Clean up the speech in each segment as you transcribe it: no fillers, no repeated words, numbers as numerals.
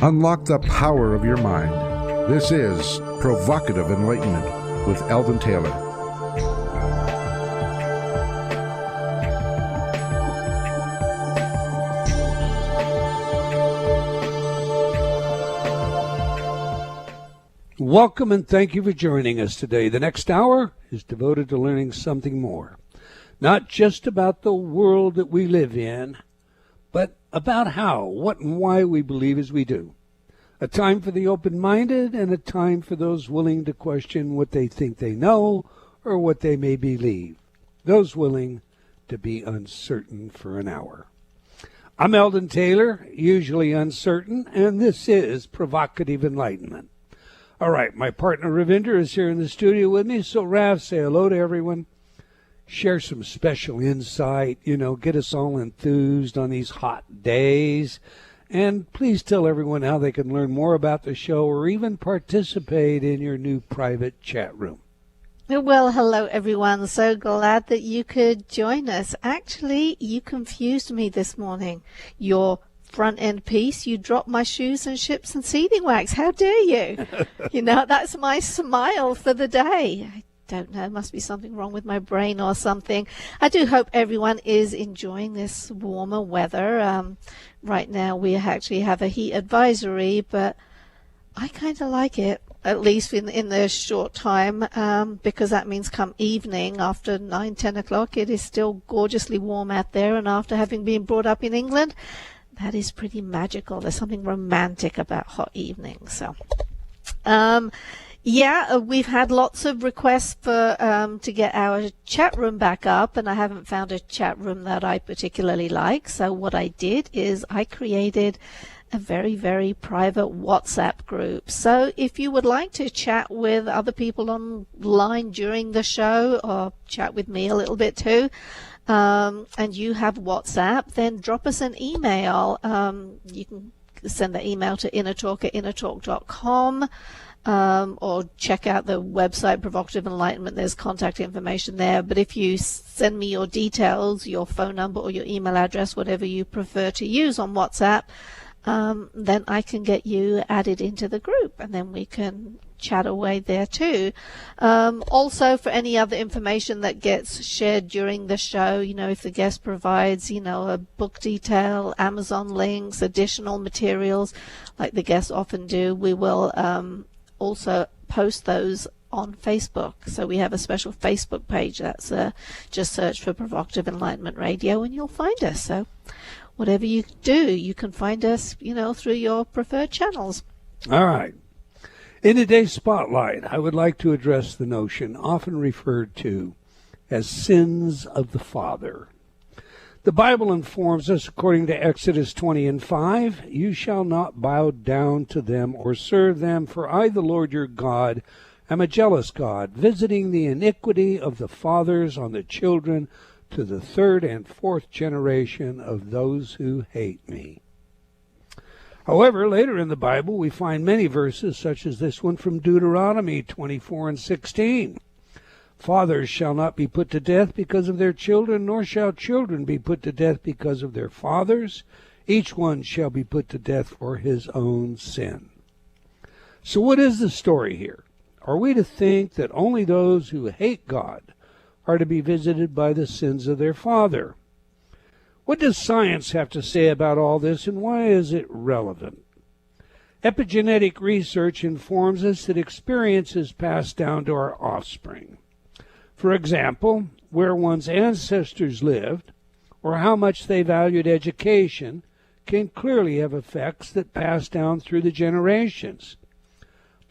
Unlock the power of your mind. This is Provocative Enlightenment with Eldon Taylor. Welcome and thank you for joining us today. The next hour is devoted to learning something more. Not just about the world that we live in, but about how, what, and why we believe as we do. A time for the open-minded and a time for those willing to question what they think they know or what they may believe. Those willing to be uncertain for an hour. I'm Eldon Taylor, usually uncertain, and this is Provocative Enlightenment. All right, my partner Ravinder is here in the studio with me, so Rav, say hello to everyone. Share some special insight, get us all enthused on these hot days. And please tell everyone how they can learn more about the show or even participate in your new private chat room. Well, hello, everyone. So glad that you could join us. Actually, you confused me this morning. Your front end piece, you dropped my shoes and ships and sealing wax. How dare you? That's my smile for the day. I don't know, must be something wrong with my brain or something. I do hope everyone is enjoying this warmer weather. Right now we actually have a heat advisory, but I kind of like it, at least in the short time, because that means come evening after 9-10 o'clock it is still gorgeously warm out there, and after having been brought up in England, that is pretty magical. There's something romantic about hot evenings. So we've had lots of requests for to get our chat room back up, and I haven't found a chat room that I particularly like. So what I did is I created a very, very private WhatsApp group. So if you would like to chat with other people online during the show, or chat with me a little bit too, and you have WhatsApp, then drop us an email. You can send the email to innertalk@innertalk.com. Or check out the website, Provocative Enlightenment. There's contact information there. But if you send me your details, your phone number or your email address, whatever you prefer to use on WhatsApp, then I can get you added into the group, and then we can chat away there too. Also, for any other information that gets shared during the show, if the guest provides, a book detail, Amazon links, additional materials, like the guests often do, we will also post those on Facebook. So we have a special Facebook page that's just search for Provocative Enlightenment Radio and you'll find us. So whatever you do, you can find us, through your preferred channels. All right. In today's spotlight, I would like to address the notion often referred to as sins of the father. The Bible informs us, according to Exodus 20:5, "You shall not bow down to them or serve them, for I, the Lord your God, am a jealous God, visiting the iniquity of the fathers on the children to the third and fourth generation of those who hate me." However, later in the Bible, we find many verses such as this one from Deuteronomy 24:16. "Fathers shall not be put to death because of their children, nor shall children be put to death because of their fathers. Each one shall be put to death for his own sin." So what is the story here? Are we to think that only those who hate God are to be visited by the sins of their father? What does science have to say about all this, and why is it relevant? Epigenetic research informs us that experience is passed down to our offspring. For example, where one's ancestors lived or how much they valued education can clearly have effects that pass down through the generations.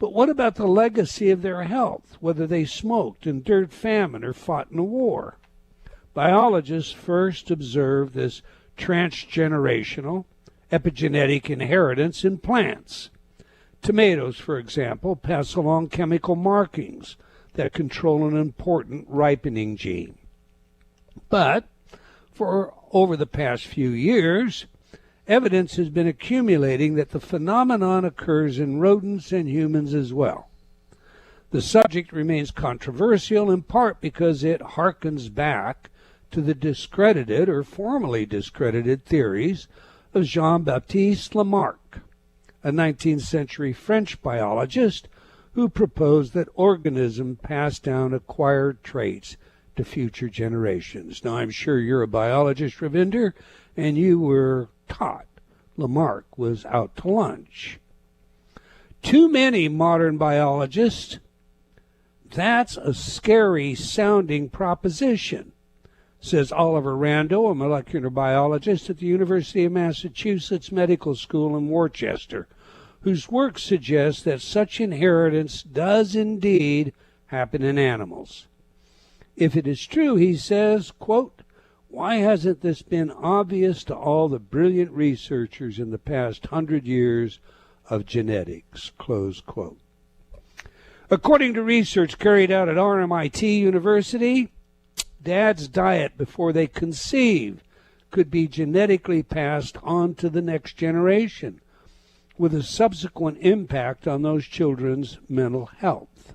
But what about the legacy of their health, whether they smoked, endured famine, or fought in a war? Biologists first observed this transgenerational epigenetic inheritance in plants. Tomatoes, for example, pass along chemical markings that control an important ripening gene. But for over the past few years, evidence has been accumulating that the phenomenon occurs in rodents and humans as well. The subject remains controversial in part because it harkens back to the discredited or formerly discredited theories of Jean-Baptiste Lamarck, a 19th century French biologist who proposed that organisms pass down acquired traits to future generations. Now, I'm sure you're a biologist, Ravinder, and you were taught Lamarck was out to lunch. Too many modern biologists, that's a scary sounding proposition, says Oliver Rando, a molecular biologist at the University of Massachusetts Medical School in Worcester, whose work suggests that such inheritance does indeed happen in animals. If it is true, he says, quote, why hasn't this been obvious to all the brilliant researchers in the past 100 years of genetics, close quote. According to research carried out at RMIT University, dad's diet before they conceive could be genetically passed on to the next generation, with a subsequent impact on those children's mental health.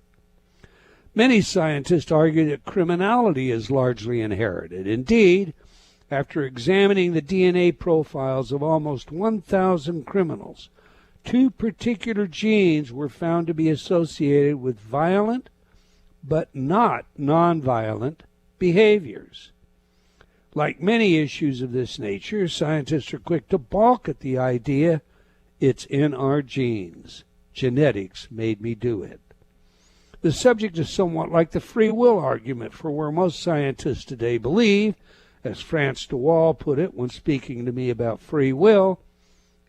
Many scientists argue that criminality is largely inherited. Indeed, after examining the DNA profiles of almost 1,000 criminals, 2 particular genes were found to be associated with violent but not nonviolent behaviors. Like many issues of this nature, scientists are quick to balk at the idea it's in our genes. Genetics made me do it. The subject is somewhat like the free will argument, for where most scientists today believe, as Frans de Waal put it when speaking to me about free will,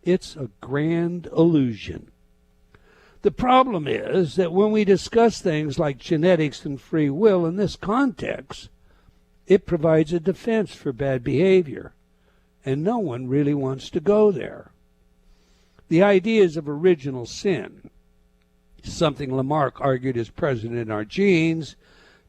it's a grand illusion. The problem is that when we discuss things like genetics and free will in this context, it provides a defense for bad behavior, and no one really wants to go there. The ideas of original sin, something Lamarck argued is present in our genes,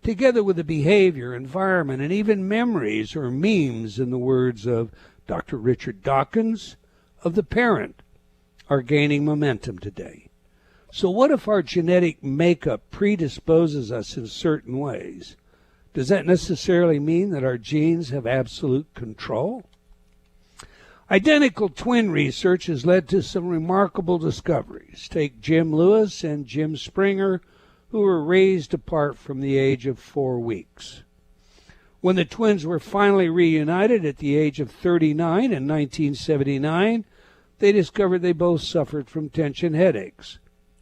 together with the behavior, environment, and even memories or memes, in the words of Dr. Richard Dawkins, of the parent, are gaining momentum today. So what if our genetic makeup predisposes us in certain ways? Does that necessarily mean that our genes have absolute control? Identical twin research has led to some remarkable discoveries. Take Jim Lewis and Jim Springer, who were raised apart from the age of 4 weeks. When the twins were finally reunited at the age of 39 in 1979, they discovered they both suffered from tension headaches,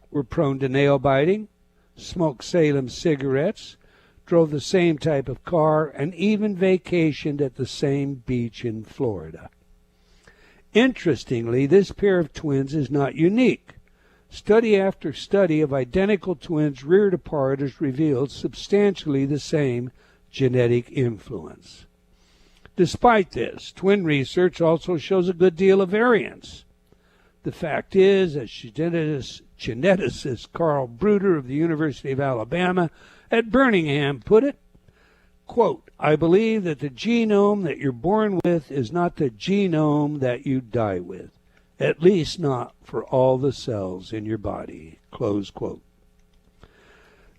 were prone to nail biting, smoked Salem cigarettes, drove the same type of car, and even vacationed at the same beach in Florida. Interestingly, this pair of twins is not unique. Study after study of identical twins reared apart has revealed substantially the same genetic influence. Despite this, twin research also shows a good deal of variance. The fact is, as geneticist Carl Bruder of the University of Alabama at Birmingham put it, quote, I believe that the genome that you're born with is not the genome that you die with, at least not for all the cells in your body, close quote.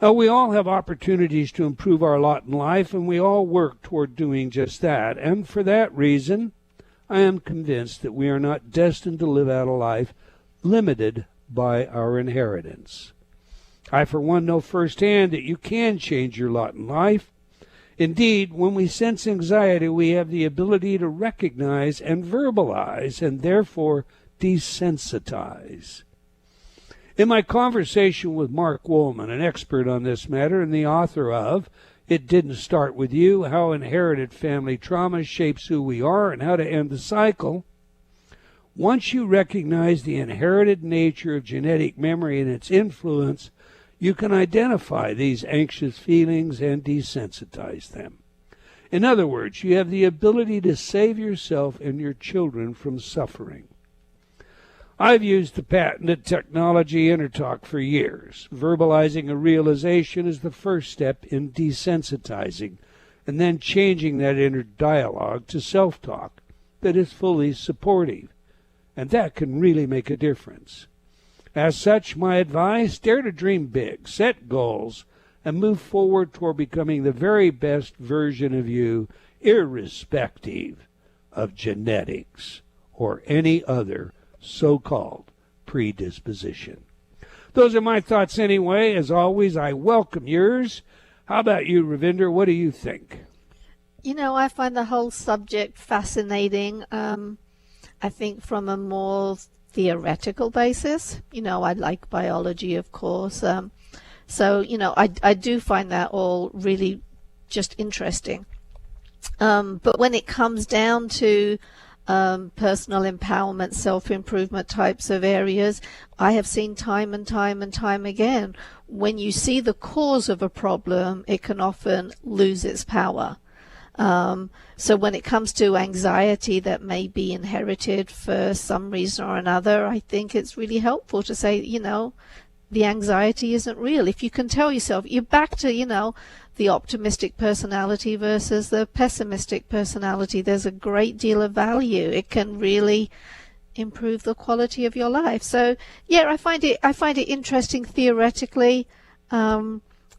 Now, we all have opportunities to improve our lot in life, and we all work toward doing just that, and for that reason, I am convinced that we are not destined to live out a life limited by our inheritance. I, for one, know firsthand that you can change your lot in life. Indeed, when we sense anxiety, we have the ability to recognize and verbalize, and therefore desensitize. In my conversation with Mark Woolman, an expert on this matter and the author of It Didn't Start With You, How Inherited Family Trauma Shapes Who We Are and How to End the Cycle, once you recognize the inherited nature of genetic memory and its influence, you can identify these anxious feelings and desensitize them. In other words, you have the ability to save yourself and your children from suffering. I've used the patented technology InnerTalk for years. Verbalizing a realization is the first step in desensitizing, and then changing that inner dialogue to self-talk that is fully supportive. And that can really make a difference. As such, my advice, dare to dream big, set goals, and move forward toward becoming the very best version of you, irrespective of genetics or any other so-called predisposition. Those are my thoughts anyway. As always, I welcome yours. How about you, Ravinder? What do you think? You know, I find the whole subject fascinating. I think from a more theoretical basis. You know, I like biology, of course. So, you know, I do find that all really just interesting. But when it comes down to personal empowerment, self-improvement types of areas, I have seen time and time again, when you see the cause of a problem, it can often lose its power. So when it comes to anxiety that may be inherited for some reason or another, I think it's really helpful to say, you know, the anxiety isn't real. If you can tell yourself, you're back to, you know, the optimistic personality versus the pessimistic personality. There's a great deal of value. It can really improve the quality of your life. So yeah, I find it interesting theoretically,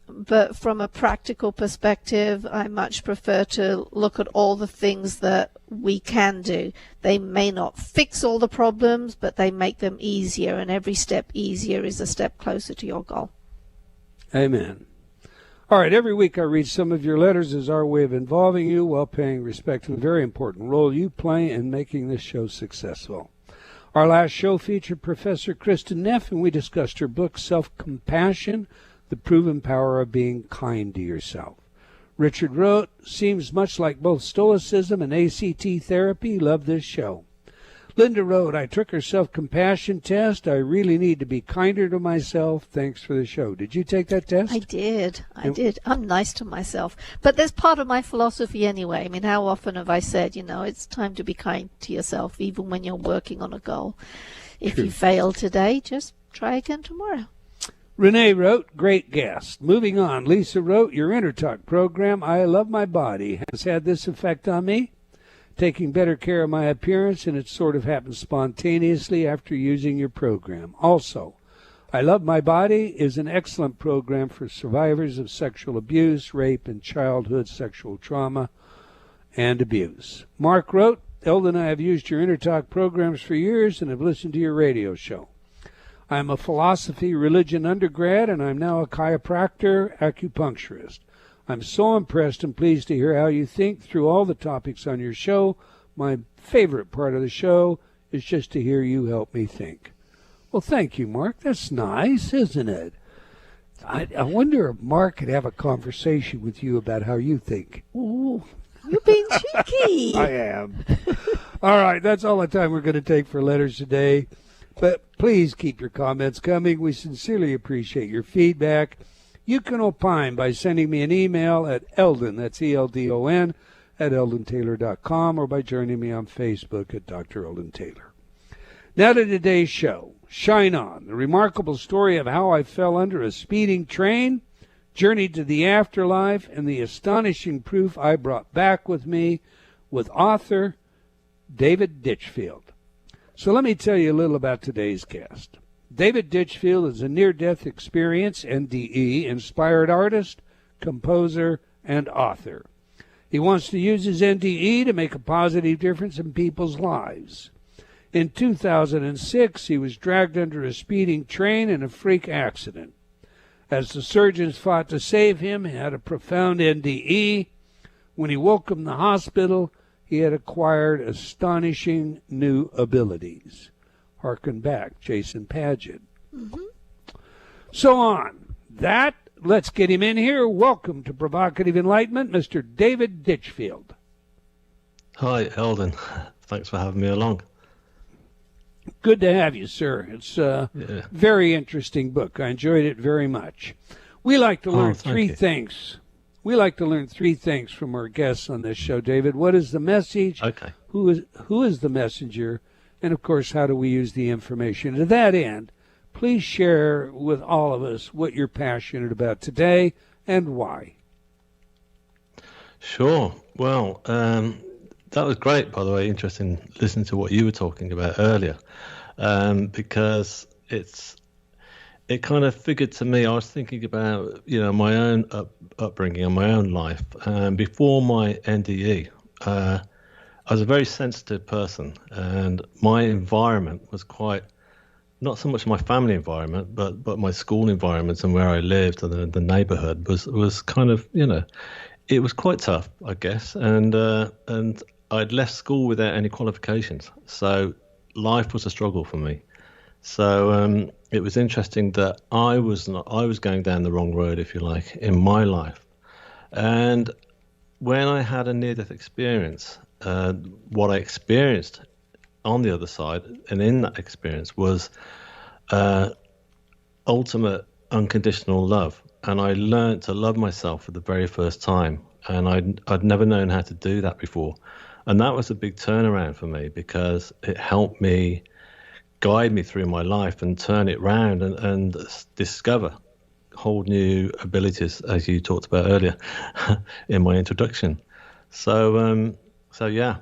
but from a practical perspective, I much prefer to look at all the things that we can do. They may not fix all the problems, but they make them easier, and every step easier is a step closer to your goal. Amen. All right, every week I read some of your letters as our way of involving you while paying respect to the very important role you play in making this show successful. Our last show featured Professor Kristen Neff, and we discussed her book, Self-Compassion, The Proven Power of Being Kind to Yourself. Richard wrote, seems much like both Stoicism and ACT therapy. Love this show. Linda wrote, I took her self-compassion test. I really need to be kinder to myself. Thanks for the show. Did you take that test? I did. I'm nice to myself. But there's part of my philosophy anyway. I mean, how often have I said, you know, it's time to be kind to yourself, even when you're working on a goal. If you fail today, just try again tomorrow. Renee wrote, great guest. Moving on, Lisa wrote, your InnerTalk program, I Love My Body, has had this effect on me. Taking better care of my appearance, and it sort of happened spontaneously after using your program. Also, I Love My Body is an excellent program for survivors of sexual abuse, rape, and childhood sexual trauma and abuse. Mark wrote, Eldon and I have used your InnerTalk programs for years and have listened to your radio show. I'm a philosophy religion undergrad, and I'm now a chiropractor, acupuncturist. I'm so impressed and pleased to hear how you think through all the topics on your show. My favorite part of the show is just to hear you help me think. Well, thank you, Mark. That's nice, isn't it? I wonder if Mark could have a conversation with you about how you think. Ooh, you're being cheeky. I am. All right, that's all the time we're going to take for letters today. But please keep your comments coming. We sincerely appreciate your feedback. You can opine by sending me an email at Eldon, that's ELDON, at eldontaylor.com, or by joining me on Facebook at Dr. Eldon Taylor. Now to today's show. Shine On, the remarkable story of how I fell under a speeding train, journeyed to the afterlife, and the astonishing proof I brought back with me, with author David Ditchfield. So let me tell you a little about today's guest. David Ditchfield is a near-death experience, NDE, inspired artist, composer, and author. He wants to use his NDE to make a positive difference in people's lives. In 2006, he was dragged under a speeding train in a freak accident. As the surgeons fought to save him, he had a profound NDE. When he woke up in the hospital, he had acquired astonishing new abilities. Harken back, Jason Padgett. So on. Let's get him in here. Welcome to Provocative Enlightenment, Mr. David Ditchfield. Hi, Eldon. Thanks for having me along. Good to have you, sir. It's a very interesting book. I enjoyed it very much. We like to learn three things. We like to learn three things from our guests on this show, David. What is the message? Okay. Who is the messenger? And, of course, how do we use the information? To that end, please share with all of us what you're passionate about today and why. Sure. Well, that was great, by the way. Interesting listening to what you were talking about earlier, because it kind of figured to me, I was thinking about, you know, my own upbringing and my own life. Before my NDE, I was a very sensitive person, and my environment was quite not so much my family environment, but my school environment and where I lived and the neighborhood was kind of, it was quite tough, I guess. And I'd left school without any qualifications. So life was a struggle for me. So it was interesting that I was going down the wrong road, if you like, in my life. And when I had a near-death experience, what I experienced on the other side and in that experience was ultimate unconditional love. And I learned to love myself for the very first time. And I'd never known how to do that before. And that was a big turnaround for me because it helped me guide me through my life and turn it round and discover whole new abilities, as you talked about earlier in my introduction. So yeah,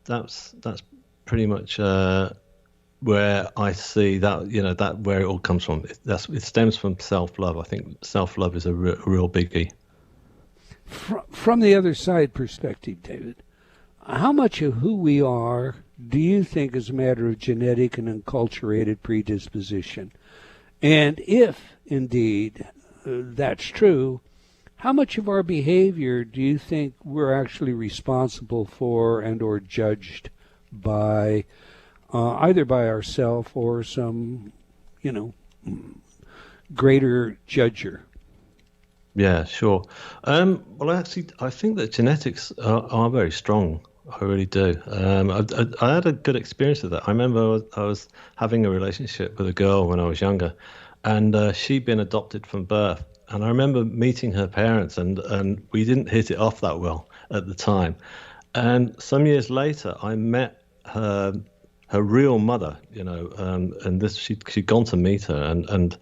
that's pretty much where I see that, that where it all comes from. It stems from self-love. I think self-love is a real biggie. From the other side perspective, David, how much of who we are do you think is a matter of genetic and enculturated predisposition? And if, indeed, that's true, how much of our behavior do you think we're actually responsible for and or judged by either by ourselves or some, greater judger? Yeah, sure. Well, actually, I think that genetics are very strong. I really do. I had a good experience with that. I remember I was having a relationship with a girl when I was younger, and she'd been adopted from birth. And I remember meeting her parents, and we didn't hit it off that well at the time. And some years later, I met her real mother, and she'd gone to meet her, and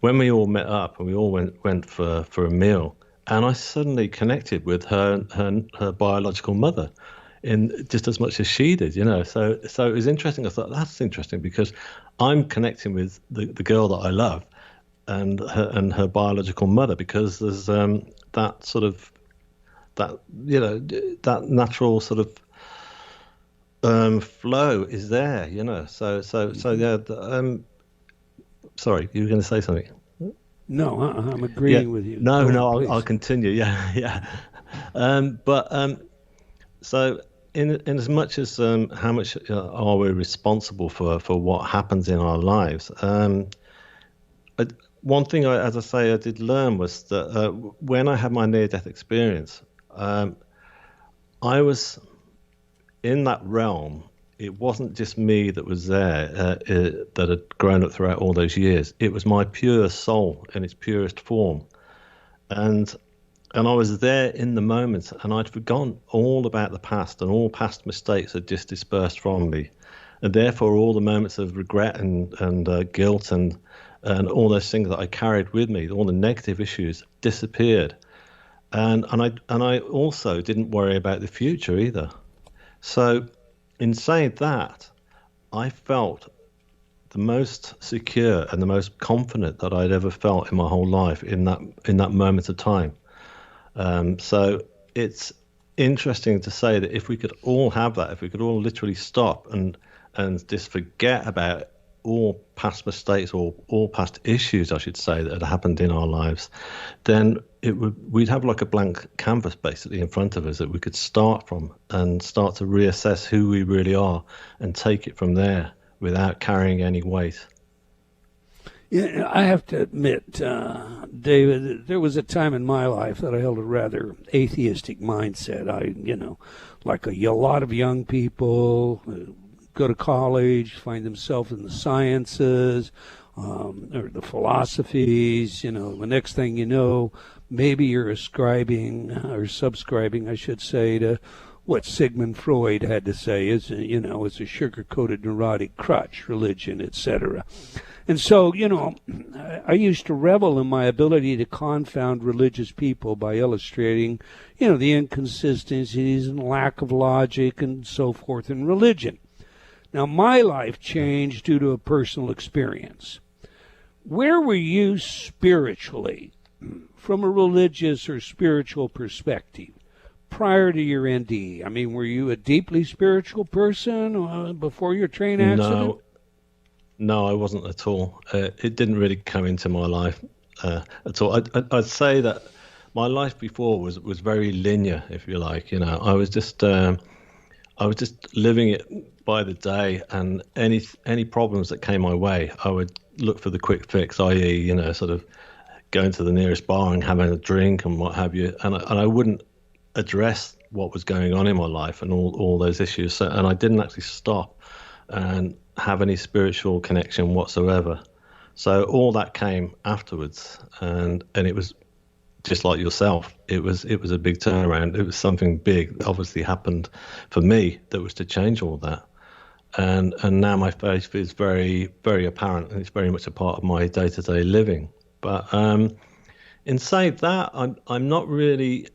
when we all met up and we all went for a meal, and I suddenly connected with her biological mother in just as much as she did, So it was interesting. I thought that's interesting because I'm connecting with the girl that I love and her biological mother because there's that sort of that natural sort of flow is there, So yeah. Sorry, you were going to say something? No, I'm agreeing with you. No, I'll continue. Yeah. So in as much as how much are we responsible for what happens in our lives? One thing, as I say, I did learn was that when I had my near-death experience, I was in that realm. It wasn't just me that was there that had grown up throughout all those years. It was my pure soul in its purest form. And I was there in the moment, and I'd forgotten all about the past, and all past mistakes had just dispersed from me. And therefore, all the moments of regret and guilt and all those things that I carried with me, all the negative issues disappeared. And I also didn't worry about the future either. So in saying that, I felt the most secure and the most confident that I'd ever felt in my whole life in that moment of time. So it's interesting to say that if we could all have that, if we could all literally stop and just forget about all past mistakes or all past issues, I should say, that had happened in our lives, then we'd have like a blank canvas basically in front of us that we could start from and start to reassess who we really are and take it from there without carrying any weight. Yeah, I have to admit, David, there was a time in my life that I held a rather atheistic mindset. Like a lot of young people go to college, find themselves in the sciences or the philosophies. The next thing you know, maybe you're ascribing or subscribing, I should say, to what Sigmund Freud had to say is, it's a sugar-coated neurotic crutch, religion, etc. And so, I used to revel in my ability to confound religious people by illustrating, the inconsistencies and lack of logic and so forth in religion. Now, my life changed due to a personal experience. Where were you spiritually, from a religious or spiritual perspective, prior to your NDE? I mean, were you a deeply spiritual person before your train accident? No, I wasn't at all. It didn't really come into my life at all. I'd say that my life before was very linear, if you like. You know, I was just living it by the day, and any problems that came my way, I would look for the quick fix, i.e., you know, sort of going to the nearest bar and having a drink and what have you, and I wouldn't address what was going on in my life and all those issues. So, and I didn't actually stop and have any spiritual connection whatsoever. So all that came afterwards, and it was just like yourself. It was a big turnaround. It was something big that obviously happened for me that was to change all that. And now my faith is very, very apparent, and it's very much a part of my day-to-day living. But in saying that, I'm not really.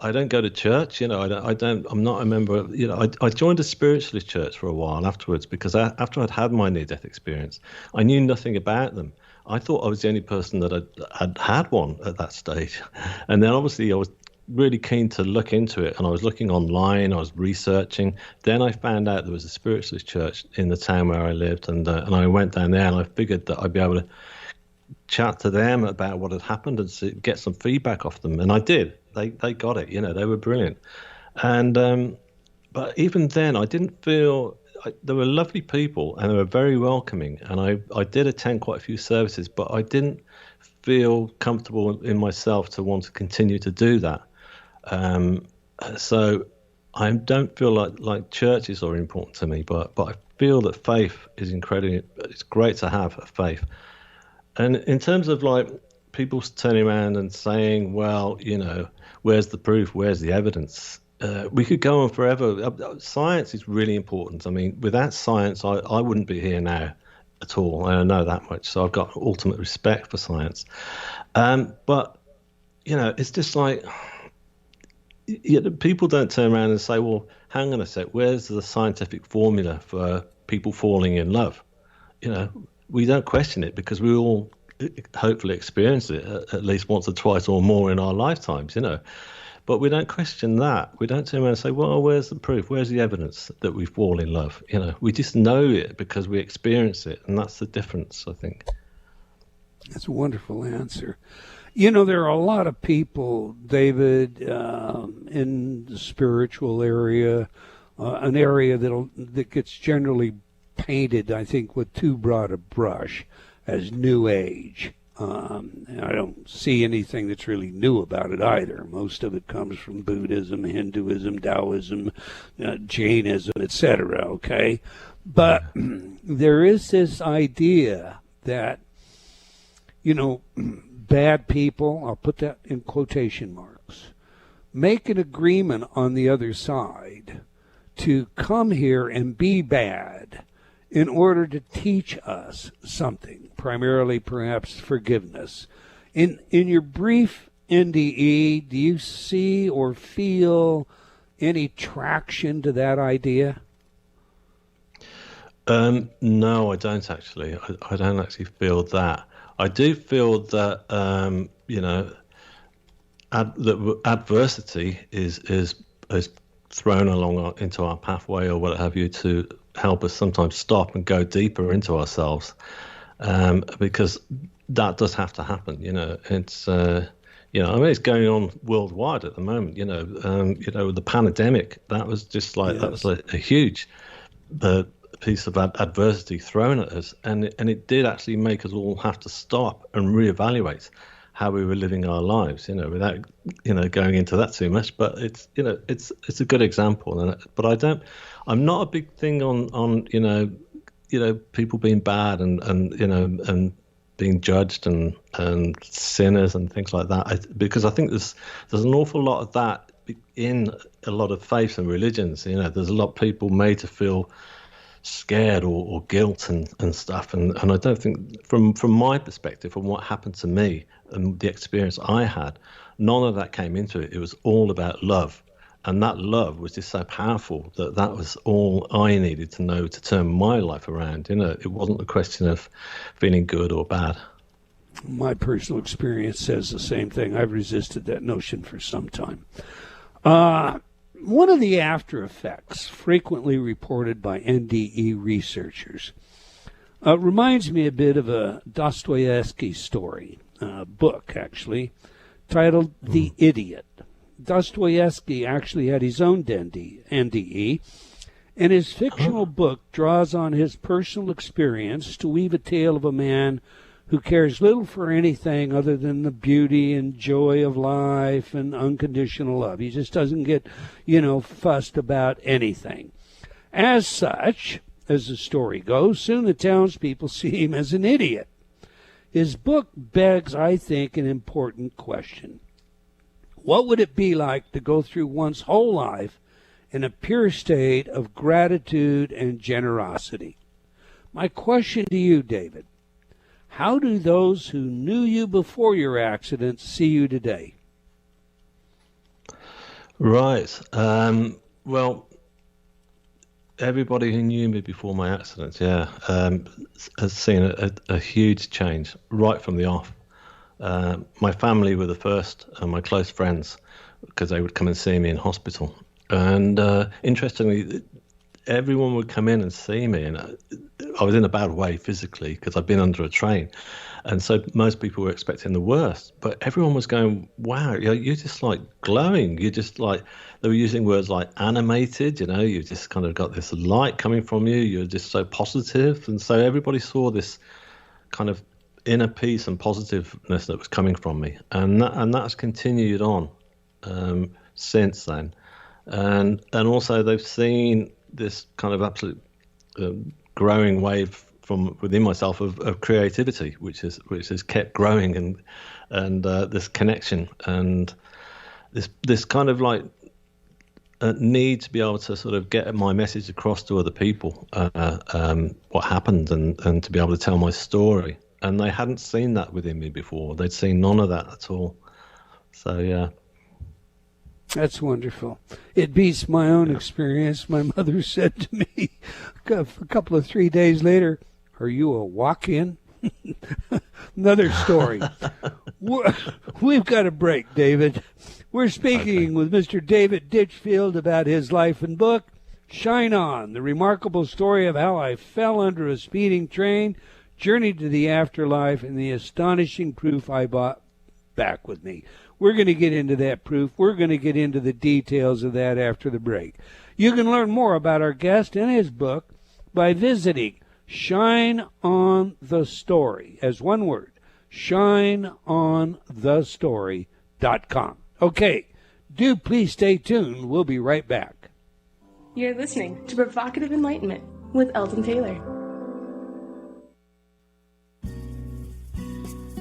I don't go to church, you know. I'm not a member of, you know. I joined a spiritualist church for a while afterwards, because after I'd had my near-death experience, I knew nothing about them. I thought I was the only person that had one at that stage, and then obviously I was really keen to look into it, and I was looking online, I was researching. Then I found out there was a spiritualist church in the town where I lived, and I went down there, and I figured that I'd be able to chat to them about what had happened and get some feedback off them, and I did. They got it, you know. They were brilliant, and but even then, I didn't feel. They were lovely people, and they were very welcoming, and I did attend quite a few services, but I didn't feel comfortable in myself to want to continue to do that. So I don't feel like churches are important to me, but I feel that faith is incredible. It's great to have a faith. And in terms of like people turning around and saying, well, you know, where's the proof? Where's the evidence? We could go on forever. Science is really important. I mean, without science, I wouldn't be here now at all. I don't know that much. So I've got ultimate respect for science. But, you know, it's just like, people don't turn around and say, well, hang on a sec, where's the scientific formula for people falling in love? You know, we don't question it, because we all hopefully experience it at least once or twice or more in our lifetimes, you know. But we don't question that. We don't turn around and say, well, where's the proof? Where's the evidence that we fall in love? You know, we just know it because we experience it. And that's the difference, I think. That's a wonderful answer. You know, there are a lot of people, David, in the spiritual area, an area that gets generally painted, I think, with too broad a brush as New Age. I don't see anything that's really new about it either. Most of it comes from Buddhism, Hinduism, Taoism, Jainism, etc. Okay, but there is this idea that, you know, bad people, I'll put that in quotation marks, make an agreement on the other side to come here and be bad in order to teach us something, primarily perhaps forgiveness. In your brief NDE, do you see or feel any traction to that idea? No, I don't actually. I don't actually feel that. I do feel that you know, that adversity is thrown along into our pathway or what have you to help us sometimes stop and go deeper into ourselves, because that does have to happen. You know, it's you know, I mean, it's going on worldwide at the moment. You know, the pandemic, that was just like, yes, that was a huge piece of adversity thrown at us, and it did actually make us all have to stop and reevaluate how we were living our lives, you know, without, you know, going into that too much. But it's, you know, it's a good example. But I'm not a big thing on you know, people being bad and you know, and being judged and sinners and things like that. Because I think there's an awful lot of that in a lot of faiths and religions. You know, there's a lot of people made to feel scared or guilt and stuff, and I don't think, from my perspective, from what happened to me and the experience I had, none of that came into it. It was all about love, and that love was just so powerful that was all I needed to know to turn my life around. You know, it wasn't a question of feeling good or bad. My personal experience says the same thing. I've resisted that notion for some time. One of the after effects frequently reported by NDE researchers Reminds me a bit of a Dostoevsky story, book actually, titled The Idiot. Dostoevsky actually had his own NDE, and his fictional book draws on his personal experience to weave a tale of a man who cares little for anything other than the beauty and joy of life and unconditional love. He just doesn't get, fussed about anything. As such, as the story goes, soon the townspeople see him as an idiot. His book begs, I think, an important question. What would it be like to go through one's whole life in a pure state of gratitude and generosity? My question to you, David, how do those who knew you before your accident see you today? Right. Well, everybody who knew me before my accident, has seen a huge change right from the off. My family were the first, and my close friends, because they would come and see me in hospital. And interestingly, everyone would come in and see me, and I was in a bad way physically because I'd been under a train. And so most people were expecting the worst, but everyone was going, wow, you're just like glowing. You're just like, they were using words like animated, you just kind of got this light coming from you. You're just so positive. And so everybody saw this kind of inner peace and positiveness that was coming from me. And that's continued on since then. And also they've seen this kind of absolute growing wave from within myself of creativity, which has kept growing, and this connection and this kind of like need to be able to sort of get my message across to other people, what happened, and to be able to tell my story. And they hadn't seen that within me before. They'd seen none of that at all. So yeah. That's wonderful. It beats my own experience. My mother said to me a couple of 3 days later, "Are you a walk-in?" Another story. We've got a break, David. We're speaking with Mr. David Ditchfield about his life and book, Shine On, the remarkable story of how I fell under a speeding train, journeyed to the afterlife, and the astonishing proof I brought back with me. We're going to get into that proof. We're going to get into the details of that after the break. You can learn more about our guest and his book by visiting Shine On the Story, as one word, shineonthestory.com. Okay, do please stay tuned. We'll be right back. You're listening to Provocative Enlightenment with Eldon Taylor.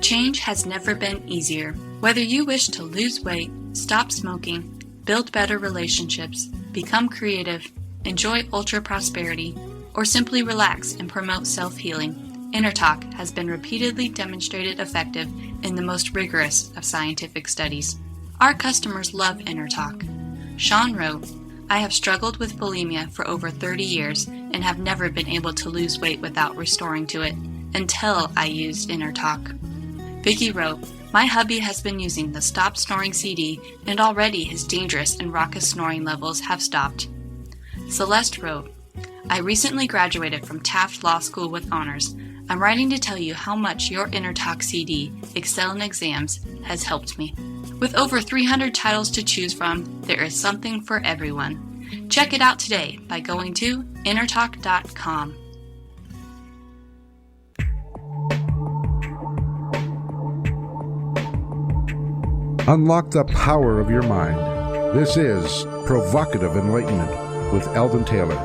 Change has never been easier. Whether you wish to lose weight, stop smoking, build better relationships, become creative, enjoy ultra prosperity, or simply relax and promote self-healing, Inner Talk has been repeatedly demonstrated effective in the most rigorous of scientific studies. Our customers love Inner Talk. Sean wrote, "I have struggled with bulimia for over 30 years and have never been able to lose weight without restoring to it until I used Inner Talk." Vicky wrote, "My hubby has been using the Stop Snoring CD and already his dangerous and raucous snoring levels have stopped." Celeste wrote, "I recently graduated from Taft Law School with honors. I'm writing to tell you how much your Inner Talk CD, Excel in Exams, has helped me. With over 300 titles to choose from, there is something for everyone. Check it out today by going to innertalk.com. Unlock the power of your mind. This is Provocative Enlightenment with Eldon Taylor.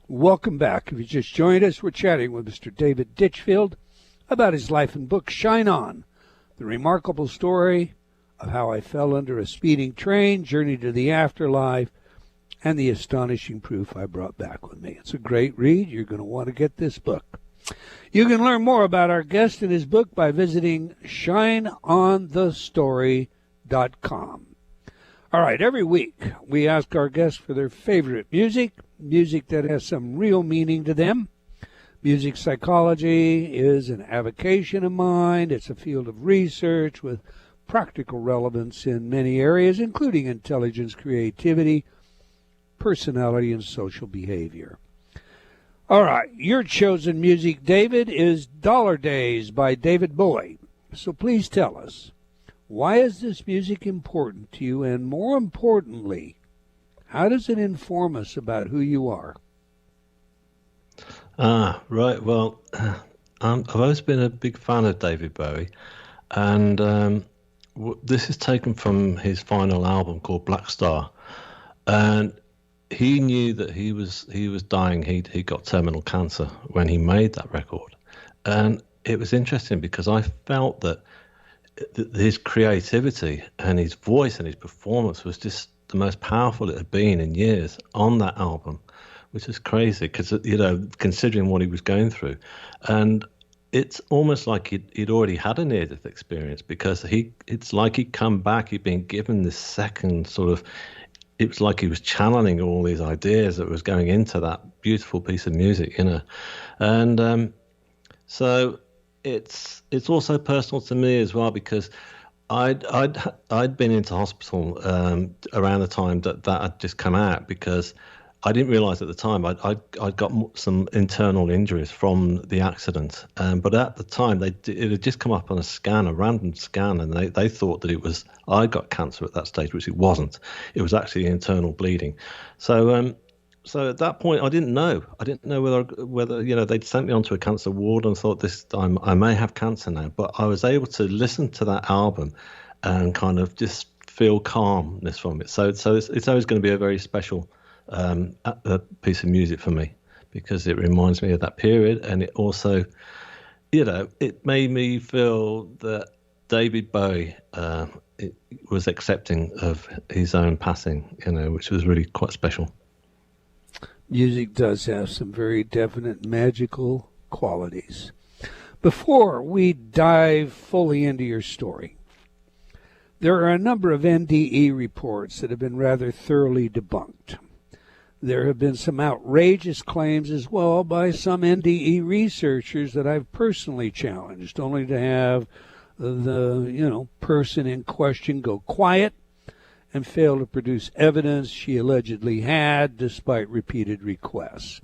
Welcome back. If you just joined us, we're chatting with Mr. David Ditchfield about his life and book, Shine On, the remarkable story of how I fell under a speeding train, journeyed to the afterlife, and the astonishing proof I brought back with me. It's a great read. You're going to want to get this book. You can learn more about our guest and his book by visiting shineonthestory.com. All right, every week we ask our guests for their favorite music that has some real meaning to them. Music psychology is an avocation of mine. It's a field of research with practical relevance in many areas, including intelligence, creativity, personality, and social behavior. All right, your chosen music, David, is Dollar Days by David Bowie. So please tell us, why is this music important to you? And more importantly, how does it inform us about who you are? Right. Well, I've always been a big fan of David Bowie, and this is taken from his final album called Black Star, and he knew that he was dying. He got terminal cancer when he made that record, and it was interesting because I felt that his creativity and his voice and his performance was just the most powerful it had been in years on that album, which is crazy because, considering what he was going through. And it's almost like he'd already had a near-death experience, because it's like he'd come back, he'd been given this second sort of, it was like he was channeling all these ideas that was going into that beautiful piece of music, And so it's also personal to me as well, because I'd been into hospital around the time that had just come out, because I didn't realize at the time I'd got some internal injuries from the accident. But at the time, it had just come up on a scan, a random scan, and they thought that I got cancer at that stage, which it wasn't. It was actually internal bleeding. So at that point, I didn't know. I didn't know whether they'd sent me onto a cancer ward and thought this time I may have cancer now. But I was able to listen to that album and kind of just feel calmness from it. So it's always going to be a very special a piece of music for me, because it reminds me of that period, and it also, it made me feel that David Bowie was accepting of his own passing, which was really quite special. Music does have some very definite magical qualities. Before we dive fully into your story, there are a number of NDE reports that have been rather thoroughly debunked. There have been some outrageous claims as well by some NDE researchers that I've personally challenged, only to have the person in question go quiet and fail to produce evidence she allegedly had despite repeated requests.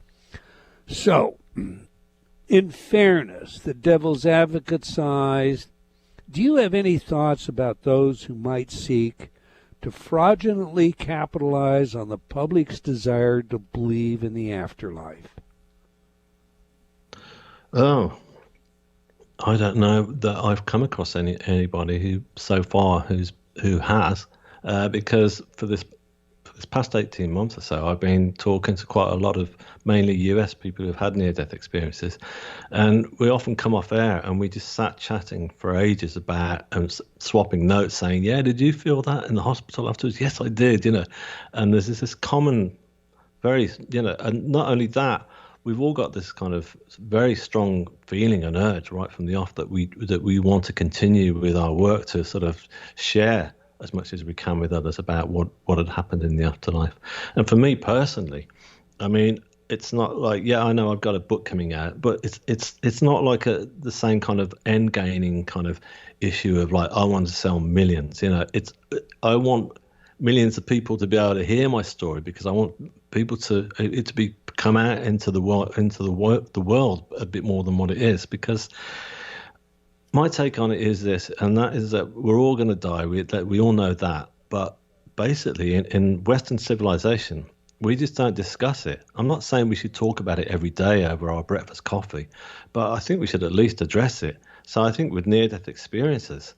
So, in fairness, the devil's advocate side, do you have any thoughts about those who might seek to fraudulently capitalize on the public's desire to believe in the afterlife? Oh, I don't know that I've come across anybody who so far who has, because for this past 18 months or so, I've been talking to quite a lot of mainly US people who've had near-death experiences, and we often come off air and we just sat chatting for ages about and swapping notes, saying, "Yeah, did you feel that in the hospital afterwards?" "Yes, I did," And there's this common, very, and not only that, we've all got this kind of very strong feeling and urge right from the off that we want to continue with our work to sort of share as much as we can with others about what had happened in the afterlife. And for me personally, I mean, it's not like, I know I've got a book coming out, but it's not like the same kind of end gaining kind of issue of like, I want to sell millions. I want millions of people to be able to hear my story, because I want people to come out into the world a bit more than what it is. Because my take on it is this, and that is that we're all going to die. We all know that. But basically, in Western civilization, we just don't discuss it. I'm not saying we should talk about it every day over our breakfast coffee, but I think we should at least address it. So I think with near-death experiences,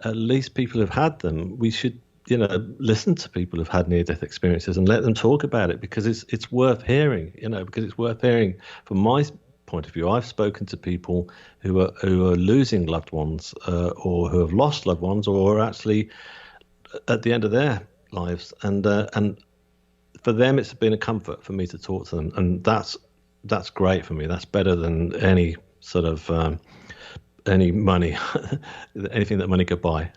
at least people who've had them, we should, listen to people who've had near-death experiences and let them talk about it, because it's worth hearing, because it's worth hearing from my point of view. I've spoken to people who are losing loved ones, or who have lost loved ones, or are actually at the end of their lives, and for them it's been a comfort for me to talk to them, and that's great for me. That's better than any sort of any money, anything that money could buy.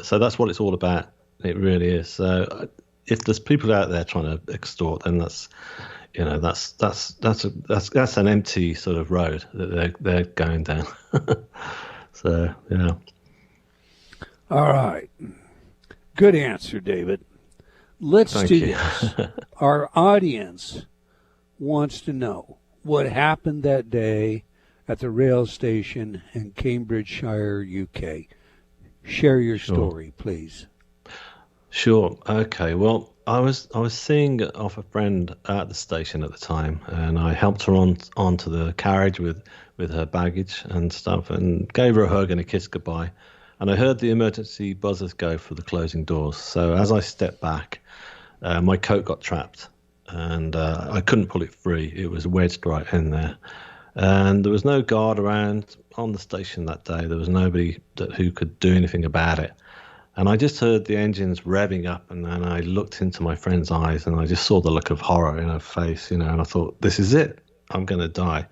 So that's what it's all about. It really is. So if there's people out there trying to extort, then that's you know, that's an empty sort of road that they're going down. So yeah. All right. Good answer, David. Let's Thank do you. this. Our audience wants to know what happened that day at the rail station in Cambridgeshire, UK. Share your story, please. Sure. Okay. Well, I was seeing off a friend at the station at the time, and I helped her onto the carriage with her baggage and stuff, and gave her a hug and a kiss goodbye. And I heard the emergency buzzers go for the closing doors. So as I stepped back, my coat got trapped, and I couldn't pull it free. It was wedged right in there. And there was no guard around on the station that day. There was nobody who could do anything about it. And I just heard the engines revving up, and then I looked into my friend's eyes, and I just saw the look of horror in her face, you know, and I thought, this is it. I'm going to die.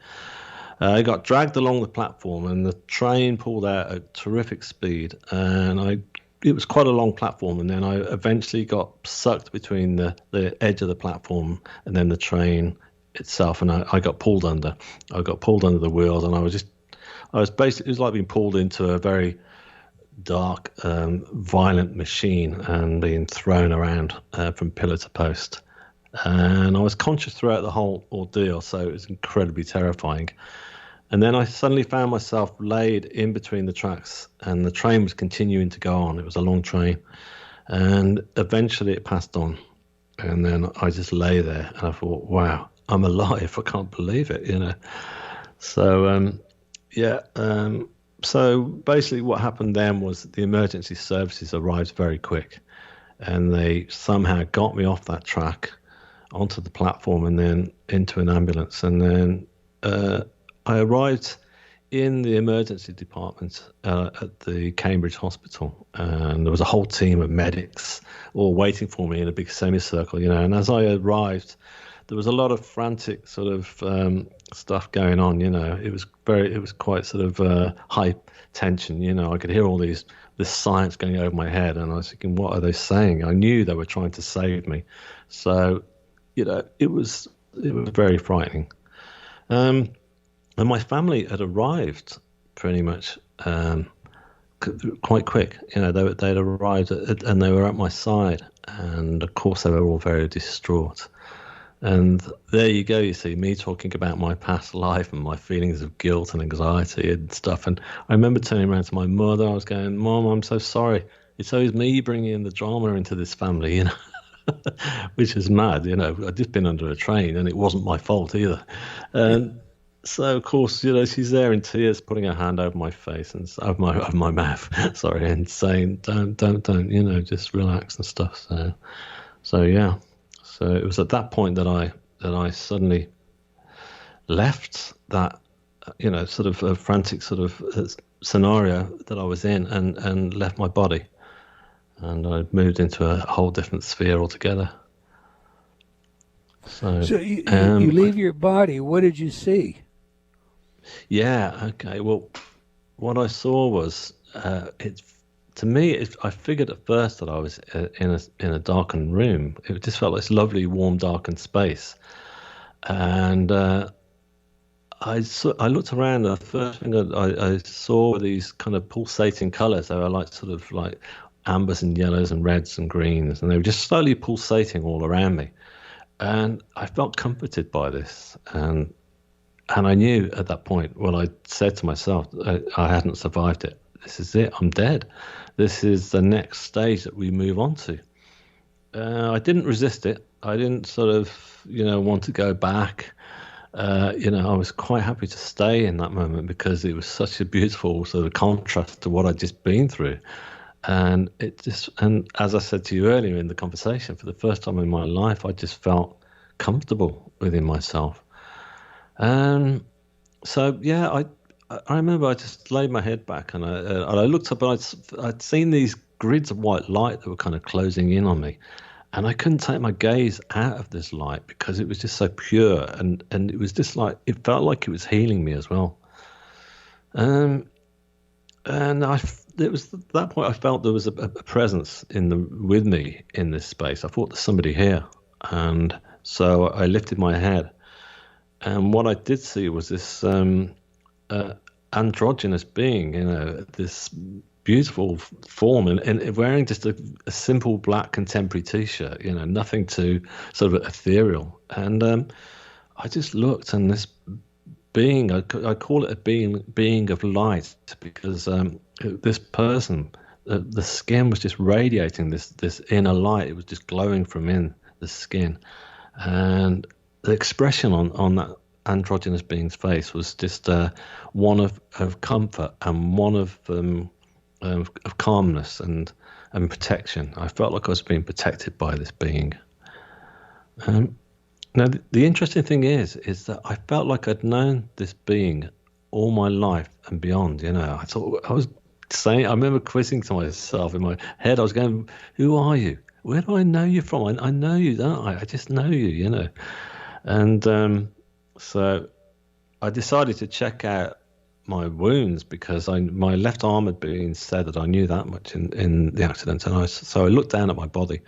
I got dragged along the platform, and the train pulled out at terrific speed, and it was quite a long platform, and then I eventually got sucked between the edge of the platform and then the train itself, and I got pulled under. I got pulled under the wheels, and I was basically, it was like being pulled into a very dark, violent machine and being thrown around from pillar to post. And I was conscious throughout the whole ordeal, so it was incredibly terrifying. And then I suddenly found myself laid in between the tracks, and the train was continuing to go on. It was a long train, and eventually it passed on. And then I just lay there, and I thought, wow, I'm alive. I can't believe it, you know. So, so basically what happened then was the emergency services arrived very quick, and they somehow got me off that track onto the platform and then into an ambulance. And then I arrived in the emergency department at the Cambridge Hospital, and there was a whole team of medics all waiting for me in a big semicircle, you know. And as I arrived, there was a lot of frantic sort of stuff going on, you know. It was quite sort of high tension, you know. I could hear all this science going over my head, and I was thinking, what are they saying? I knew they were trying to save me. So, you know, it was very frightening. And my family had arrived pretty much quite quick. You know, they'd arrived and they were at my side, and of course they were all very distraught. And there you go, you see, me talking about my past life and my feelings of guilt and anxiety and stuff. And I remember turning around to my mother. I was going, Mom, I'm so sorry. It's always me bringing in the drama into this family, you know, which is mad, you know. I'd just been under a train, and it wasn't my fault either. And so, of course, you know, she's there in tears, putting her hand over my face and over my mouth, sorry, and saying, don't, you know, just relax and stuff. So yeah. So it was at that point that I suddenly left that, you know, sort of a frantic sort of scenario that I was in, and left my body, and I moved into a whole different sphere altogether. So you leave your body. What did you see? Yeah. Okay. Well, what I saw was to me, I figured at first that I was in a darkened room. It just felt like this lovely, warm, darkened space, and I looked around. And the first thing I saw were these kind of pulsating colours. They were like sort of like ambers and yellows and reds and greens, and they were just slowly pulsating all around me. And I felt comforted by this, and I knew at that point, well, I said to myself, I hadn't survived it. This is it. I'm dead. This is the next stage that we move on to. I didn't resist it. I didn't sort of, you know, want to go back. You know, I was quite happy to stay in that moment because it was such a beautiful sort of contrast to what I'd just been through. And and as I said to you earlier in the conversation, for the first time in my life, I just felt comfortable within myself. So yeah, I remember I just laid my head back, and I looked up, and I'd seen these grids of white light that were kind of closing in on me, and I couldn't take my gaze out of this light because it was just so pure, and it was just like, it felt like it was healing me as well. And it was at that point I felt there was a presence with me in this space. I thought there's somebody here, and So I lifted my head, and what I did see was this androgynous being, this beautiful form, and wearing just a simple black contemporary T-shirt, nothing too sort of ethereal. And I just looked, and this being, I call it a being of light, because this person, the skin was just radiating this inner light. It was just glowing from in the skin, and the expression on that androgynous being's face was just one of comfort and one of calmness and protection. I felt like I was being protected by this being. Now, the interesting thing is that I felt like I'd known this being all my life and beyond. I thought I was saying, I remember quizzing to myself in my head. I was going, "Who are you? Where do I know you from? I know you, don't I? I just know you, And so I decided to check out my wounds, because my left arm had been severed. I knew that much in the accident, and so I looked down at my body,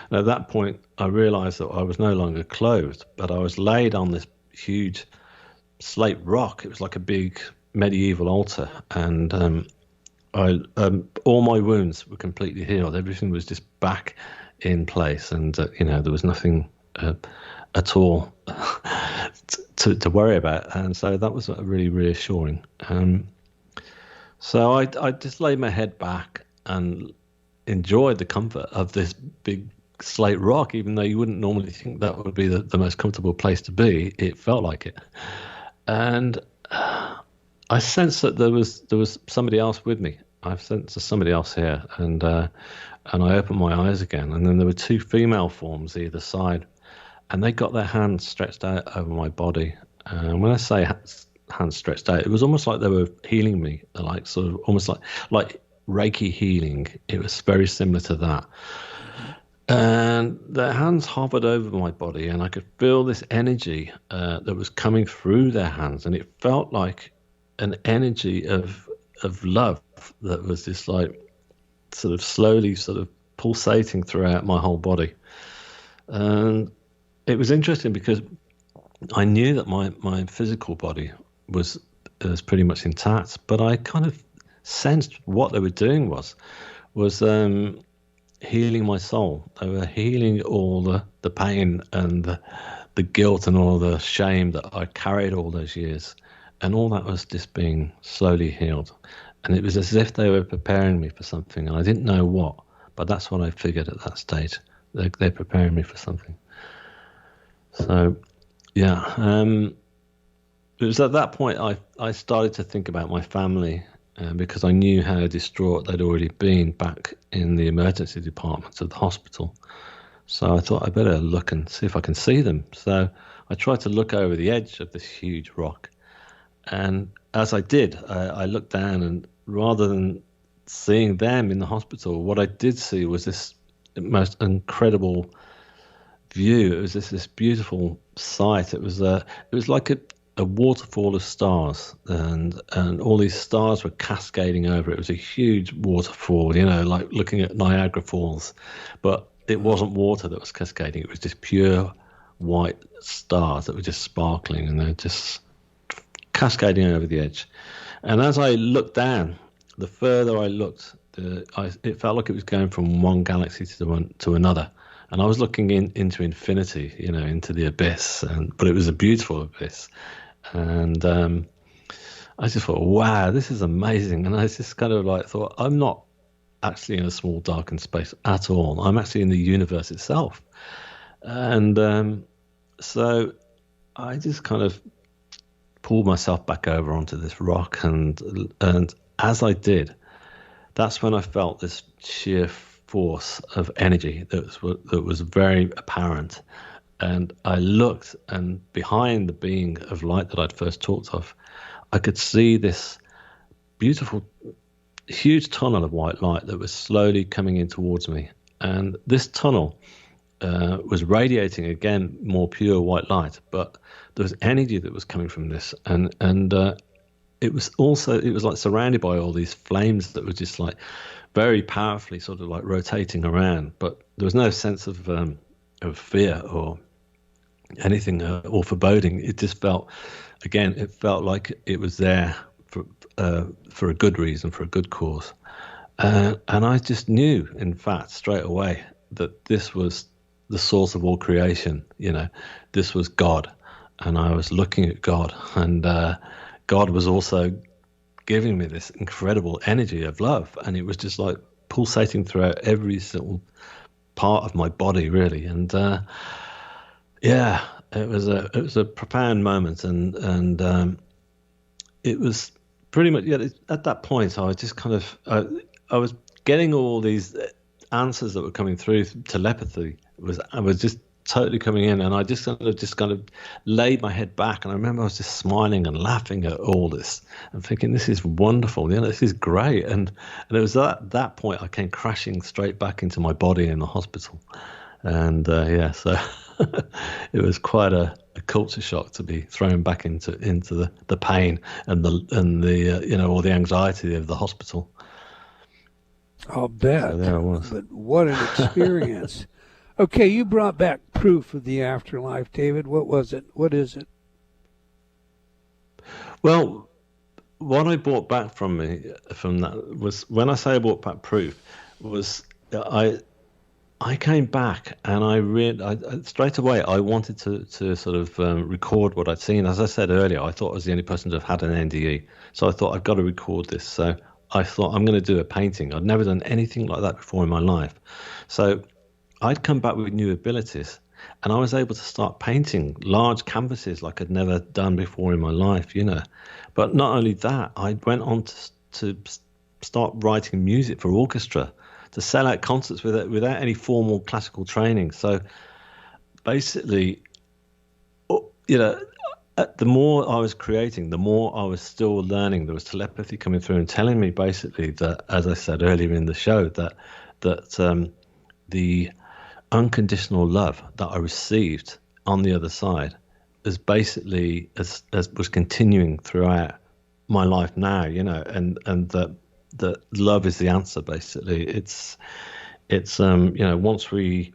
and at that point I realised that I was no longer clothed, but I was laid on this huge slate rock. It was like a big medieval altar, and all my wounds were completely healed. Everything was just back in place, and there was nothing at all to worry about, and so that was really reassuring. So I just laid my head back and enjoyed the comfort of this big slate rock, even though you wouldn't normally think that would be the most comfortable place to be. It felt like it, and I sensed that there was somebody else with me. I sensed there's somebody else here, and I opened my eyes again, and then there were two female forms either side. And they got their hands stretched out over my body. And when I say hands stretched out, it was almost like they were healing me, like sort of almost like Reiki healing. It was very similar to that. And their hands hovered over my body, and I could feel this energy that was coming through their hands, and it felt like an energy of love that was just like sort of slowly sort of pulsating throughout my whole body. And it was interesting because I knew that my physical body was pretty much intact, but I kind of sensed what they were doing was healing my soul. They were healing all the pain and the guilt and all the shame that I carried all those years, and all that was just being slowly healed. And it was as if they were preparing me for something, and I didn't know what, but that's what I figured at that stage. They're preparing me for something. So, yeah, it was at that point I started to think about my family, because I knew how distraught they'd already been back in the emergency department of the hospital. So I thought I better look and see if I can see them. So I tried to look over the edge of this huge rock. And as I did, I looked down, and rather than seeing them in the hospital, what I did see was this most incredible view. It was this beautiful sight. It was like a waterfall of stars, and all these stars were cascading over. It was a huge waterfall, like looking at Niagara Falls, but it wasn't water that was cascading. It was just pure white stars that were just sparkling, and they're just cascading over the edge. And as I looked down, the further I looked, it felt like it was going from one galaxy to another. And I was looking into infinity, into the abyss, but it was a beautiful abyss. And I just thought, wow, this is amazing. And I just kind of thought, I'm not actually in a small darkened space at all. I'm actually in the universe itself. And so I just kind of pulled myself back over onto this rock. And as I did, that's when I felt this sheer force of energy that was very apparent. And I looked, and behind the being of light that I'd first talked of, I could see this beautiful, huge tunnel of white light that was slowly coming in towards me. And this tunnel was radiating, again, more pure white light, but there was energy that was coming from this. And it was like surrounded by all these flames that were just like very powerfully sort of like rotating around, but there was no sense of fear anything or foreboding. It just felt, again, it felt like it was there for a good reason, for a good cause. And I just knew, in fact, straight away that this was the source of all creation. This was God. And I was looking at God, and God was also giving me this incredible energy of love. And it was just like pulsating throughout every single part of my body, really. And yeah, it was a profound moment. And it was pretty much, at that point, I was just kind of, I was getting all these answers that were coming through. Telepathy I was just totally coming in, and I just kind of laid my head back, and I remember I was just smiling and laughing at all this and thinking, this is wonderful, this is great. And it was at that point I came crashing straight back into my body in the hospital. And so it was quite a culture shock to be thrown back into the pain and the all the anxiety of the hospital. I'll bet. So there I was. But what an experience. Okay, you brought back proof of the afterlife, David. What was it? What is it? Well, what I brought back from that was, when I say I brought back proof, was I came back and I straight away I wanted to sort of record what I'd seen. As I said earlier, I thought I was the only person to have had an NDE, so I thought I've got to record this. So I thought I'm going to do a painting. I'd never done anything like that before in my life, so I'd come back with new abilities, and I was able to start painting large canvases like I'd never done before in my life, But not only that, I went on to start writing music for orchestra, to sell out concerts without any formal classical training. So basically, the more I was creating, the more I was still learning. There was telepathy coming through and telling me basically that, as I said earlier in the show, that the unconditional love that I received on the other side is basically as was continuing throughout my life now, and that love is the answer. Basically, it's once we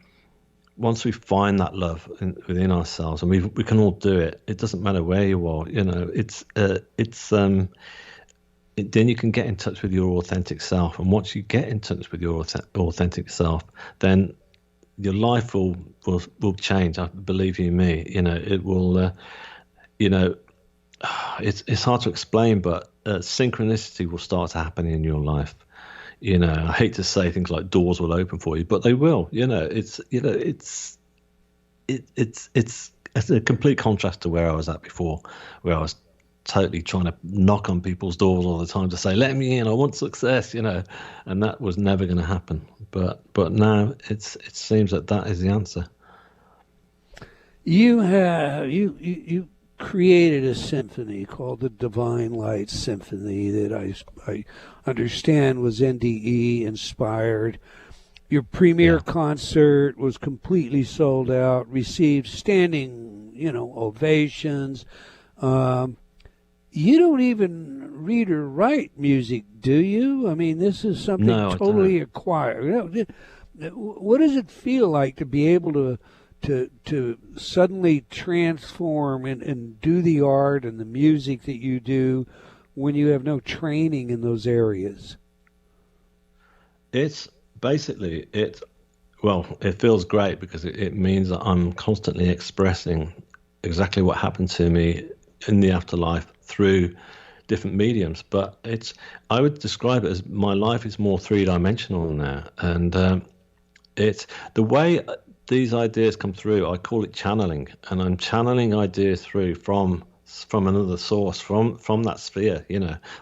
find that love within ourselves, and we can all do it. It doesn't matter where you are, then you can get in touch with your authentic self. And once you get in touch with your authentic self, then your life will change. I believe you me. It will. It's hard to explain, but synchronicity will start to happen in your life. I hate to say things like doors will open for you, but they will. It's a complete contrast to where I was at before, where I was totally trying to knock on people's doors all the time to say, let me in, I want success, and that was never going to happen. But now it seems that is the answer. You created a symphony called the Divine Light Symphony that I understand was NDE inspired. Your premiere concert was completely sold out, received standing, ovations. You don't even read or write music, do you? I mean, this is something totally acquired. What does it feel like to be able to suddenly transform and do the art and the music that you do when you have no training in those areas? It's basically, it feels great because it means that I'm constantly expressing exactly what happened to me in the afterlife through different mediums. But I would describe it as my life is more three-dimensional now. And it's the way these ideas come through, I call it channeling, and I'm channeling ideas through from another source, from that sphere.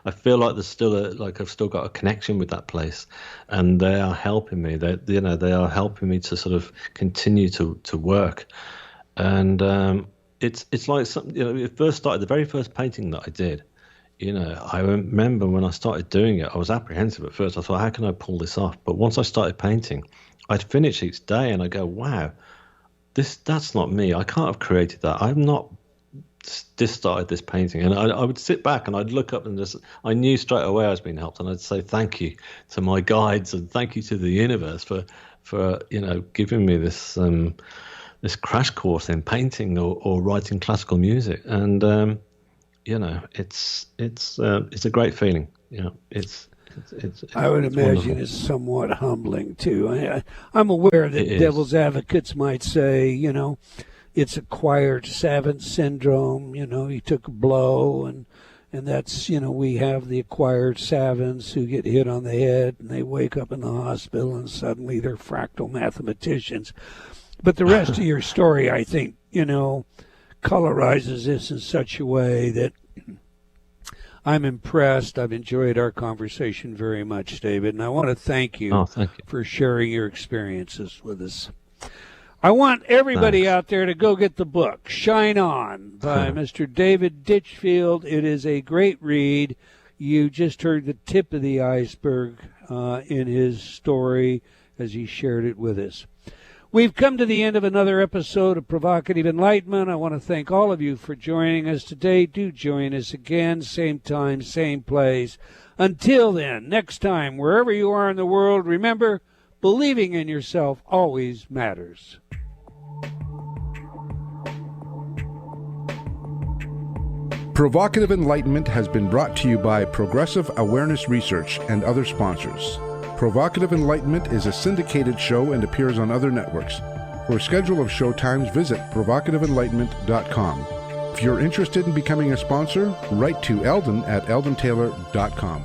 I feel like there's still I've still got a connection with that place, and they are helping me. They are helping me to sort of continue to work. And it's like something. It first started, the very first painting that I did. I remember when I started doing it, I was apprehensive at first. I thought, how can I pull this off? But once I started painting, I'd finish each day and I go, wow, that's not me. I can't have created that. I've not just started this painting. And I would sit back and I'd look up and I knew straight away I was being helped. And I'd say thank you to my guides and thank you to the universe for giving me this crash course in painting or writing classical music, and it's a great feeling. It's I would imagine wonderful. it's somewhat humbling too. I'm aware that devil's advocates might say, it's acquired savant syndrome. You took a blow, and that's, we have the acquired savants who get hit on the head and they wake up in the hospital and suddenly they're fractal mathematicians. But the rest of your story, I think, colorizes this in such a way that I'm impressed. I've enjoyed our conversation very much, David, and I want to thank you for sharing your experiences with us. I want everybody out there to go get the book, Shine On, by Mr. David Ditchfield. It is a great read. You just heard the tip of the iceberg in his story as he shared it with us. We've come to the end of another episode of Provocative Enlightenment. I want to thank all of you for joining us today. Do join us again, same time, same place. Until then, next time, wherever you are in the world, remember, believing in yourself always matters. Provocative Enlightenment has been brought to you by Progressive Awareness Research and other sponsors. Provocative Enlightenment is a syndicated show and appears on other networks. For a schedule of show times, visit provocativeenlightenment.com. If you're interested in becoming a sponsor, write to Eldon at eldontaylor.com.